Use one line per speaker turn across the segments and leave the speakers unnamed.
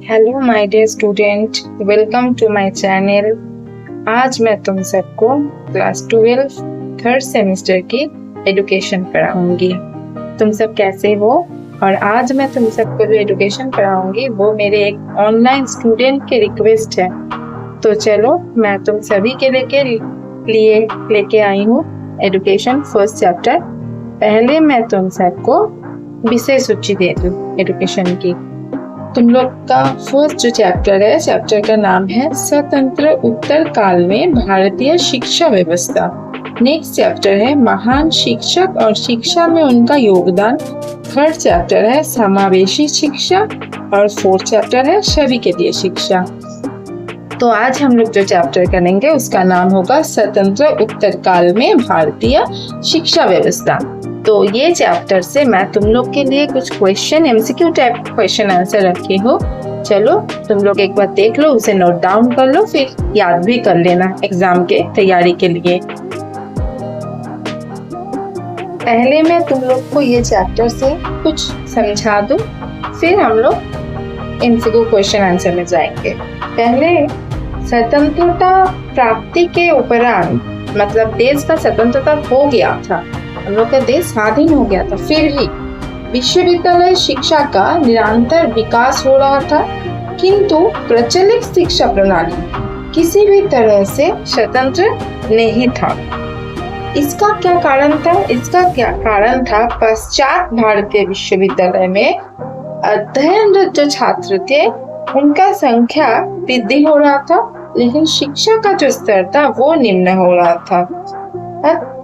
Hello my dear student, welcome to my channel. आज मैं तुम सबको क्लास 12 थर्ड सेमेस्टर की एजुकेशन पढ़ाऊंगी। तुम सब कैसे हो? और आज मैं तुम सबको जो एजुकेशन पढ़ाऊंगी वो मेरे एक ऑनलाइन स्टूडेंट के रिक्वेस्ट है। तो चलो मैं तुम सभी के लेके आई हूँ एजुकेशन फर्स्ट चैप्टर। पहले मैं तुम सबको विषय सूची दे दूँ एजुकेशन की। तुम लोग का फर्स्ट जो चैप्टर है, चैप्टर का नाम है स्वतंत्र उत्तर काल में भारतीय शिक्षा व्यवस्था। नेक्स्ट चैप्टर है महान शिक्षक और शिक्षा में उनका योगदान। थर्ड चैप्टर है समावेशी शिक्षा और फोर्थ चैप्टर है सभी के लिए शिक्षा। तो आज हम लोग जो चैप्टर करेंगे उसका नाम होगा स्वतंत्र उत्तर काल में भारतीय शिक्षा व्यवस्था। तो ये चैप्टर से मैं तुम लोग के लिए कुछ question MCQ type question answer रखी हूँ। चलो तुम लोग एक बार देख लो, उसे नोट डाउन कर लो, फिर याद भी कर लेना एग्जाम के तैयारी के लिए। पहले मैं तुम लोग को ये चैप्टर से कुछ समझा दूं, फिर हम लोग एमसीक्यू क्वेश्चन आंसर में जाएंगे। पहले स्वतंत्रता प्राप्ति के उपरांत, मतलब देश का स्वतंत्रता हो गया था, हम लोग का देश स्वाधीन हो गया था, फिर भी विश्वविद्यालय शिक्षा का निरंतर विकास हो रहा था, किंतु प्रचलित शिक्षा प्रणाली किसी भी तरह से स्वतंत्र नहीं था। इसका क्या कारण था? इसका क्या कारण था? पश्चात भारतीय विश्वविद्यालय में अध्ययनरत जो छात्र थे उनका संख्या वृद्धि हो रहा था, लेकिन शिक्षा का जो स्तर था वो निम्न हो रहा था।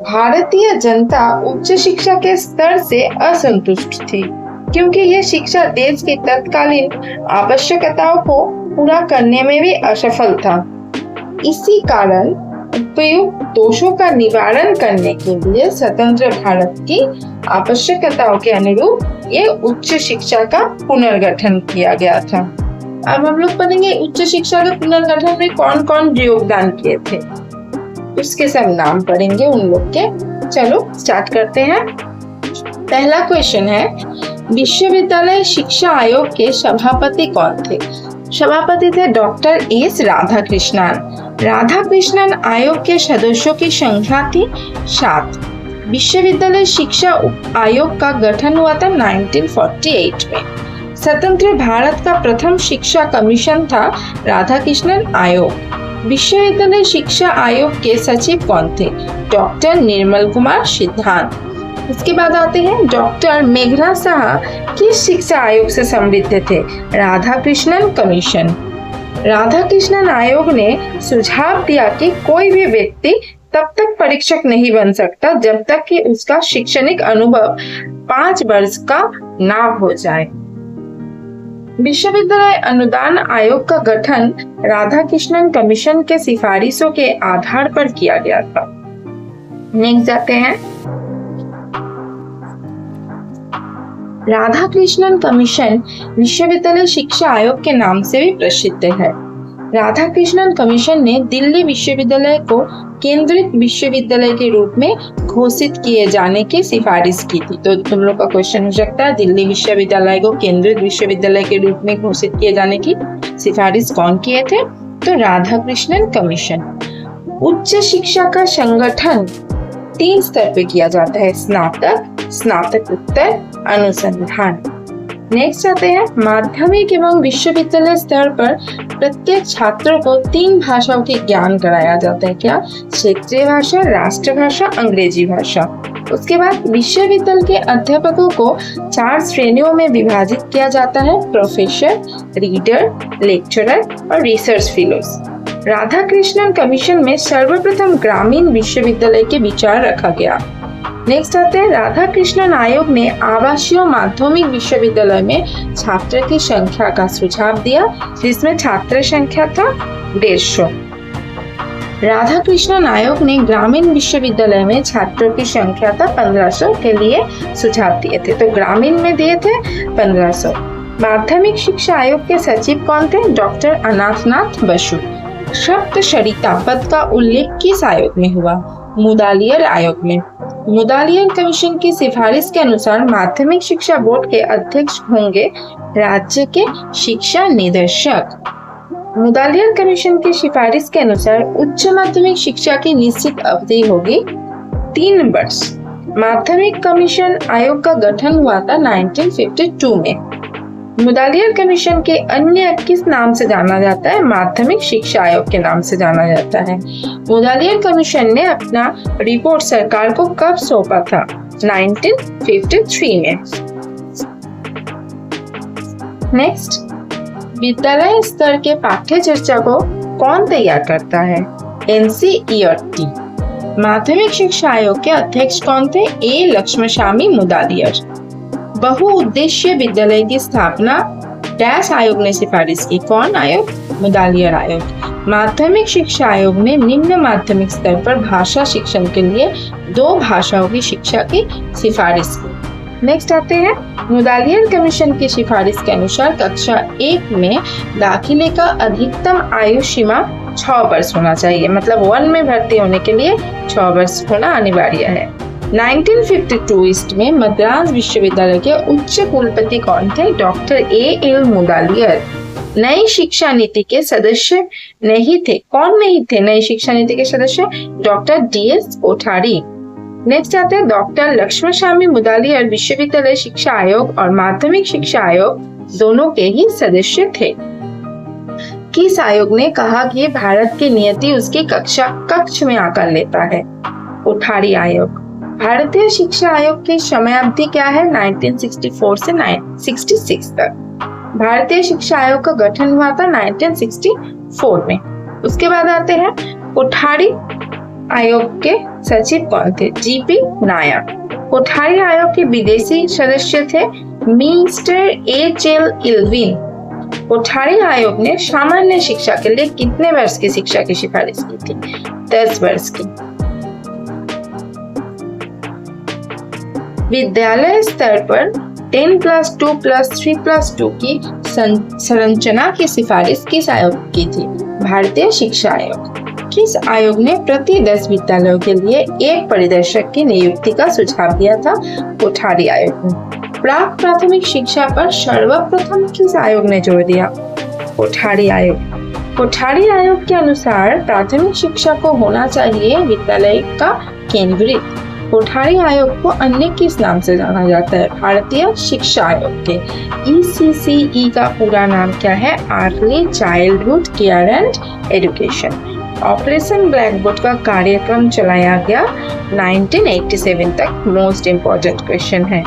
भारतीय जनता उच्च शिक्षा के स्तर से असंतुष्ट थी, क्योंकि यह शिक्षा देश की तत्कालीन आवश्यकताओं को पूरा करने में भी असफल था। इसी कारण उपयुक्त दोषों का निवारण करने के लिए स्वतंत्र भारत की आवश्यकताओं के अनुरूप ये उच्च शिक्षा का पुनर्गठन किया गया था। अब हम लोग पढ़ेंगे उच्च शिक्षा के पुनर्गठन में कौन कौन योगदान किए थे, उसके सब नाम पढ़ेंगे उन लोग के। चलो स्टार्ट करते हैं। पहला क्वेश्चन है, विश्वविद्यालय शिक्षा आयोग के सभापति कौन थे? सभापति थे डॉक्टर एस राधाकृष्णन। राधाकृष्णन आयोग के सदस्यों की संख्या थी 7। विश्वविद्यालय शिक्षा आयोग का गठन हुआ था 1948 में। स्वतंत्र भारत का प्रथम शिक्षा कमीशन था राधाकृष्णन आयोग। विश्वविद्यालय शिक्षा आयोग के सचिव कौन थे? डॉक्टर निर्मल कुमार सिद्धांत। इसके बाद आते हैं डॉक्टर मेघना साहा किस शिक्षा आयोग से समृद्ध थे? राधाकृष्णन कमीशन। राधाकृष्णन आयोग ने सुझाव दिया कि कोई भी व्यक्ति तब तक परीक्षक नहीं बन सकता जब तक कि उसका शैक्षणिक अनुभव 5 वर्ष का ना हो जाए। विश्वविद्यालय अनुदान आयोग का गठन राधाकृष्णन कमीशन के सिफारिशों के आधार पर किया गया था। नेक्स्ट जाते हैं, राधाकृष्णन कमीशन विश्वविद्यालय शिक्षा आयोग के नाम से भी प्रसिद्ध है। राधाकृष्णन कमीशन ने दिल्ली विश्वविद्यालय को केंद्रित विश्वविद्यालय के रूप में घोषित किए जाने की सिफारिश की थी। तो तुम लोग का क्वेश्चन हो सकता है, दिल्ली विश्वविद्यालय को केंद्रित विश्वविद्यालय के रूप में घोषित किए जाने की सिफारिश कौन किए थे? तो राधाकृष्णन कमीशन। उच्च शिक्षा का संगठन 3 स्तर पे किया जाता है, स्नातक, स्नातकोत्तर, अनुसंधान। नेक्स्ट आते हैं, माध्यमिक एवं विश्वविद्यालय स्तर पर प्रत्येक छात्रों को 3 भाषाओं के ज्ञान कराया जाता है। क्या? क्षेत्रीय भाषा, राष्ट्रभाषा, अंग्रेजी भाषा। उसके बाद विश्वविद्यालय के अध्यापकों को 4 श्रेणियों में विभाजित किया जाता है, प्रोफेसर, रीडर, लेक्चरर और रिसर्च फेलोज। राधाकृष्णन कमीशन में सर्वप्रथम ग्रामीण विश्वविद्यालय के विचार रखा गया। नेक्स्ट आते हैं, राधाकृष्णन आयोग ने आवासीय माध्यमिक विश्वविद्यालय में छात्र की संख्या का सुझाव दिया, जिसमें छात्र संख्या था 150। राधाकृष्णन आयोग ने ग्रामीण विश्वविद्यालय में छात्रों की संख्या था 1500 के लिए सुझाव दिए थे, तो ग्रामीण में दिए थे 1500। माध्यमिक शिक्षा आयोग के सचिव कौन थे? डॉक्टर अनाथनाथ बसु। सप्तसरिता पद का उल्लेख किस आयोग में हुआ? मुदालियर आयोग में। मुदालियर कमीशन की सिफारिश के अनुसार माध्यमिक शिक्षा बोर्ड के अध्यक्ष होंगे राज्य के शिक्षा निदेशक। मुदालियर कमीशन की सिफारिश के अनुसार उच्च माध्यमिक शिक्षा की निश्चित अवधि होगी 3 वर्ष। माध्यमिक कमीशन आयोग का गठन हुआ था 1952 में। मुदालियर कमीशन के अन्य किस नाम से जाना जाता है? माध्यमिक शिक्षा आयोग के नाम से जाना जाता है। मुदालियर कमीशन ने अपना रिपोर्ट सरकार को कब सौंपा था? 1953 में। नेक्स्ट, विद्यालय स्तर के पाठ्य चर्चा को कौन तैयार करता है? NCERT। माध्यमिक शिक्षा आयोग के अध्यक्ष कौन थे? A. लक्ष्मणस्वामी मुदालियर। बहुउद्देशीय विद्यालय की स्थापना डैश आयोग ने सिफारिश की। कौन आयोग? मुदालियर आयोग। माध्यमिक शिक्षा आयोग ने निम्न माध्यमिक स्तर पर भाषा शिक्षण के लिए 2 भाषाओं की शिक्षा की सिफारिश की। नेक्स्ट आते हैं, मुदालियर कमीशन की सिफारिश के अनुसार कक्षा 1 में दाखिले का अधिकतम आयु सीमा 6 वर्ष होना चाहिए। मतलब 1 में भर्ती होने के लिए 6 वर्ष होना अनिवार्य है। 1952 ईस्ट में मद्रास विश्वविद्यालय के उच्च कुलपति कौन थे? Doctor A.L. मुदालियर। नई शिक्षा नीति के सदस्य नहीं थे। कौन नहीं थे नई शिक्षा नीति के सदस्य? Doctor D.S. कोठारी। नेक्स्ट आते हैं, डॉक्टर लक्ष्मणस्वामी मुदालियर विश्वविद्यालय शिक्षा आयोग और माध्यमिक शिक्षा आयोग दोनों के ही सदस्य थे। किस आयोग ने कहा कि भारत की नियति उसकी कक्ष में आकर लेता है? कोठारी आयोग। भारतीय शिक्षा आयोग की समयावधि क्या है? 1964 से 1966 तक। भारतीय शिक्षा आयोग का गठन हुआ था 1964 में। उसके बाद आते हैं, कोठारी आयोग के सचिव कौन थे? G.P. नायर। कोठारी आयोग के विदेशी सदस्य थे मिस्टर H.L. इल्विन। कोठारी आयोग ने सामान्य शिक्षा के लिए कितने वर्ष की शिक्षा की सिफारिश की थी? 10 वर्ष की। विद्यालय स्तर पर 10+2+3+2 की संरचना की सिफारिश किस आयोग की थी? भारतीय शिक्षा आयोग। किस आयोग ने प्रति 10 विद्यालयों के लिए एक परिदर्शक की नियुक्ति का सुझाव दिया था? कोठारी आयोग ने। प्राक प्राथमिक शिक्षा पर सर्वप्रथम किस आयोग ने जोर दिया? कोठारी आयोग। कोठारी आयोग के अनुसार प्राथमिक शिक्षा को होना चाहिए विद्यालय का केंद्रित। कोठारी आयोग को अन्य किस नाम से जाना जाता है? भारतीय शिक्षा आयोग के। ECCE का पूरा नाम क्या है? Early childhood care and education. Operation black board का कार्यक्रम चलाया गया 1987 तक। मोस्ट इम्पोर्टेंट क्वेश्चन है।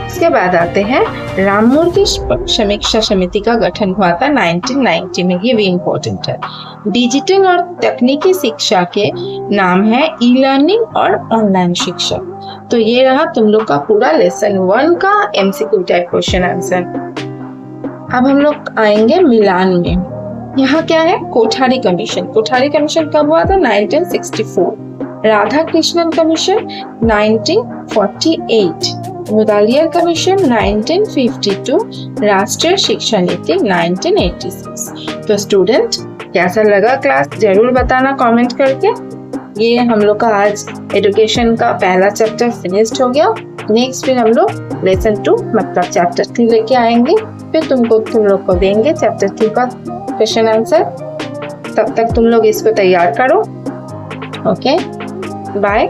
इसके बाद आते हैं, राममूर्ति समीक्षा समिति का गठन हुआ था 1990 में। ये भी इम्पोर्टेंट है। डिजिटल और तकनीकी शिक्षा के नाम है ई-लर्निंग और ऑनलाइन शिक्षा। तो ये रहा तुम लोग का पूरा लेसन 1 का MCQ टाइप क्वेश्चन आंसर। अब हम लोग आएंगे मिलान में। यहाँ क्या है? कोठारी कमीशन। कोठारी कमीशन कब हुआ था? 1964। राधा कृष्णन कमीशन 1948। मुदालियर कमीशन 1952। राष्ट्रीय शिक्षा नीति 1986। तो स्टूडेंट, कैसा लगा क्लास जरूर बताना कमेंट करके। ये हम लोग का आज एजुकेशन का पहला चैप्टर फिनिश्ड हो गया। नेक्स्ट फिर हम लोग लेसन 2 मतलब चैप्टर 3 लेके आएंगे। फिर तुम लोग को देंगे चैप्टर 2 का क्वेश्चन आंसर। तब तक तुम लोग इसको तैयार करो। Okay, bye.